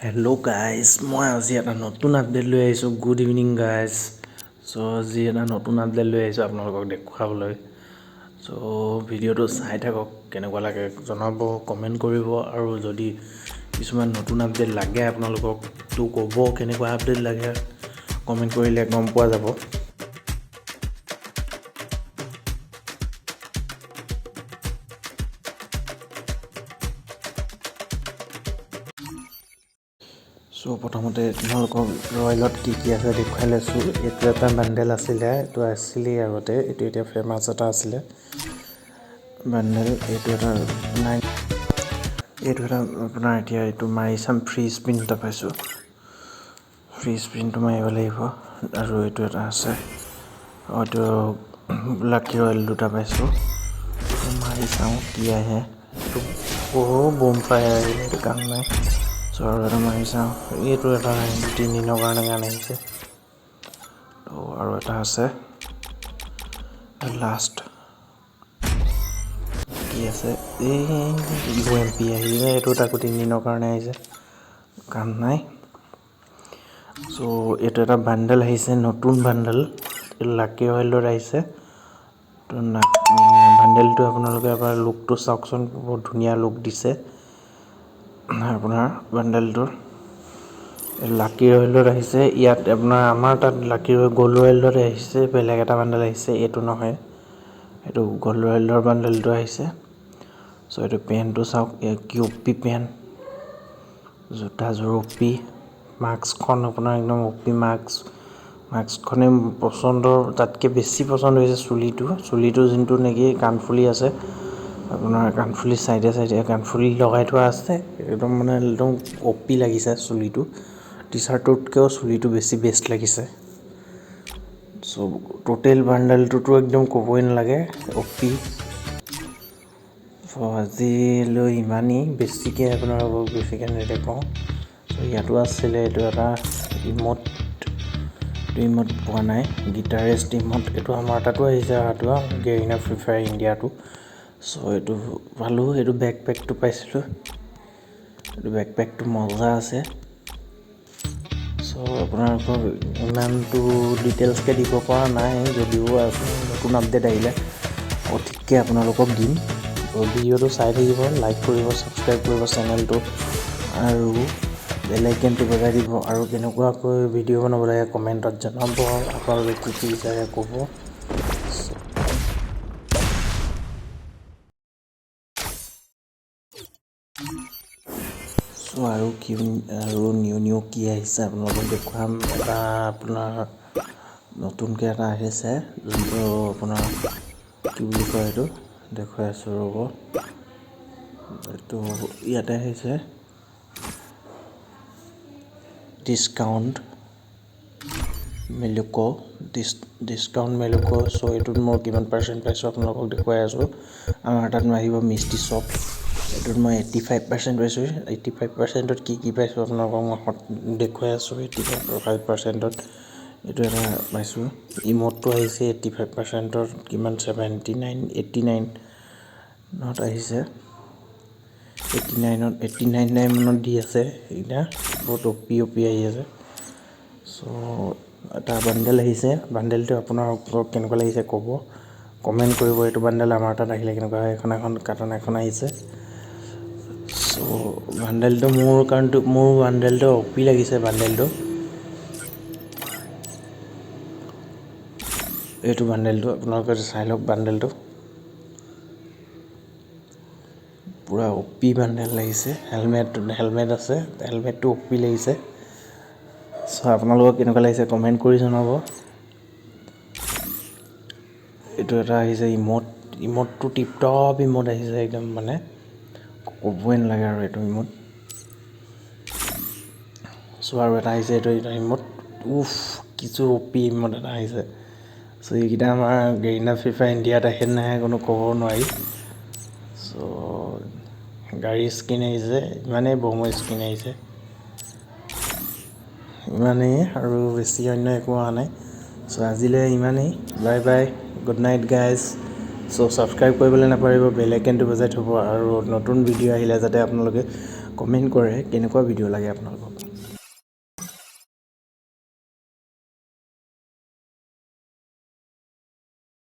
Hello' guys মই আজি এটা নতুন আপডেট লৈ আহিছোঁ। Good evening guys. চ' আজি এটা নতুন আপডেট লৈ আহিছোঁ আপোনালোকক দেখুৱাবলৈ। চ' ভিডিঅ'টো চাই থাকক, কেনেকুৱা লাগে জনাব, কমেণ্ট কৰিব। আৰু যদি কিছুমান নতুন আপডেট লাগে আপোনালোকক তো ক'ব, কেনেকুৱা আপডেট লাগে কমেণ্ট কৰিলে গম পোৱা যাব। চ' প্ৰথমতে তোমালোকক ৰয়েলত কি আছে দেখুৱাই লৈছোঁ। এইটো এটা বাণ্ডেল আছিলে, এইটো আছিলেই আগতে, এইটো এতিয়া ফেমাছ এটা আছিলে বাণ্ডেল। এইটো এটা আপোনাৰ এতিয়া এইটো মাৰি চাম। ফ্ৰী স্পিন এটা পাইছোঁ, ফ্ৰী স্পিনটো মাৰিব লাগিব। আৰু এইটো এটা আছে, এইটো লাকি ৰয়েল দুটা পাইছোঁ, মাৰি চাওঁ কি আহে। এইটো বম ফায়াৰ আহিলে, এইটো কাম নাই। চ' আৰু এটা মাৰি চাওঁ। এইটো এটা 3 দিনৰ কাৰণে গান আহিছে। ত' আৰু এটা আছে লাষ্ট, কি আছে এই UMP আহিছে। এইটো তাকো 3 দিনৰ কাৰণে আহিছে, কাম নাই। চ' এইটো এটা বাণ্ডেল আহিছে, নতুন বাণ্ডেল লাকি ৰয়েলত আহিছে। তো বাণ্ডেলটো আপোনালোকে এবাৰ লুকটো চাওকচোন, বহুত ধুনীয়া লুক দিছে আপোনাৰ বাণ্ডেলটোৰ। লাকি ৰয়েলত আহিছে। ইয়াত আপোনাৰ আমাৰ তাত লাকি ৰয়েল গ'ল্ড ৰয়েলত আহিছে, বেলেগ এটা বাণ্ডেল আহিছে, এইটো নহয়। এইটো গ'ল্ড ৰয়েলৰ বাণ্ডেলটো আহিছে। চ' এইটো পেণ্টটো চাওক, কি অপি পেণ্ট, জোতাযোৰ অপি, মাস্কখন আপোনাৰ একদম অপি মাস্কখনে পচন্দৰ, তাতকৈ বেছি পচন্দ হৈছে চুলিটো যোনটো নেকি কাণফুলি আছে আপোনাৰ, কাণফুলি চাইডে কাণফুলি লগাই থোৱা আছে। একদম অপি লাগিছে চুলিটো, টি চাৰ্টটোতকৈও চুলিটো বেছি বেষ্ট লাগিছে। চ' টোটেল বাণ্ডেলটোতো একদম ক'বই নালাগে, অপি। চ' আজিলৈ ইমানেই, বেছিকৈ আপোনালোকক নেদেখাওঁ। চ' ইয়াতো আছিলে এইটো এটা ইমোট পোৱা নাই, গিটাৰেষ্ট ইমোট। এইটো আমাৰ তাতো আহিছে, অহাটো গেৰিনা ফ্ৰী ফায়াৰ ইণ্ডিয়াটো। চ' এইটো পালোঁ। এইটো বেকপেকটো পাইছিলোঁ, এইটো বেকপেকটো মজা আছে। চ' আপোনালোকক ইমানটো ডিটেইলছকৈ দিব পৰা নাই, যদিও নতুন আপডেট আহিলে সঠিককৈ আপোনালোকক দিম। ভিডিঅ'টো চাই থাকিব, লাইক কৰিব, ছাবস্ক্ৰাইব কৰিব চেনেলটো, আৰু বেল আইকনটো বজাই দিব। আৰু কেনেকুৱাকৈ ভিডিঅ' বনাব লাগে কমেণ্টত জনাব, আপোনালোকে কি বিচাৰে ক'ব। চ' আৰু নিউ কি আহিছে আপোনালোকক দেখুৱাম। এটা আপোনাৰ নতুনকৈ এটা আহিছে, যোনটো আপোনাৰ কি বুলি কয়, এইটো দেখুৱাই আছোঁ ৰ'ব। এইটো ইয়াতে আহিছে, ডিছকাউণ্ট মেলুকো। চ' এইটোত মই কিমান পাৰ্চেণ্ট পাইছোঁ আপোনালোকক দেখুৱাই আছোঁ। আমাৰ তাত আহিব মিষ্টি শ্বপ, এইটোত মই 85% পাইছোঁ। 85%ত কি পাইছোঁ আপোনালোকক মই দেখুৱাই আছোঁ। 85%ত এইটো এটা পাইছোঁ। ইমোটটো আহিছে 85%ত, কিমান 89ত আহিছে। 89 দি আছে এইকেইটা, বহুত অপি আহি আছে। চ' এটা বাণ্ডেল আহিছে, বাণ্ডেলটো আপোনালোকক কেনেকুৱা লাগিছে ক'ব, কমেণ্ট কৰিব। এইটো বাণ্ডেল আমাৰ তাত আহিলে কেনেকুৱা হয়, এখন কাৰ্টন এখন আহিছে। চ' বাণ্ডেলটো মোৰ বাণ্ডেলটো অপি লাগিছে বাণ্ডেলটো। এইটো বাণ্ডেলটো আপোনালোকে চাই লওক, বাণ্ডেলটো পূৰা অপি বাণ্ডেল লাগিছে। হেলমেট আছে, হেলমেটটো অপি লাগিছে। চ' আপোনালোকক কেনেকুৱা লাগিছে কমেণ্ট কৰি জনাব। এইটো এটা আহিছে ইমোটটো টিপটপ ইমোট আহিছে, একদম ক'বই নালাগে আৰু এইটো ইমোট। চ' আৰু এটা আহিছে, এইটো ইমোট কিছু অপি ইমোট এটা আহিছে। চ' এইকেইটা আমাৰ গেৰিনা ফ্ৰী ফায়াৰ ইণ্ডিয়াত আহে নাহে কোনো ক'ব নোৱাৰি। চ' গাড়ীৰ স্কিন আহিছে, ইমানেই বমৰ স্কিন আহিছে, ইমানেই, আৰু বেছি অন্য একো অহা নাই। চ' আজিলৈ ইমানেই, bye bye, good night guys. চ' ছাবস্ক্ৰাইব কৰিবলৈ নাপাহৰিব, বেল আইকনটো বজাই থ'ব, আৰু নতুন ভিডিঅ' আহিলে যাতে আপোনালোকে কমেণ্ট কৰে কেনেকুৱা ভিডিঅ' লাগে আপোনালোকক।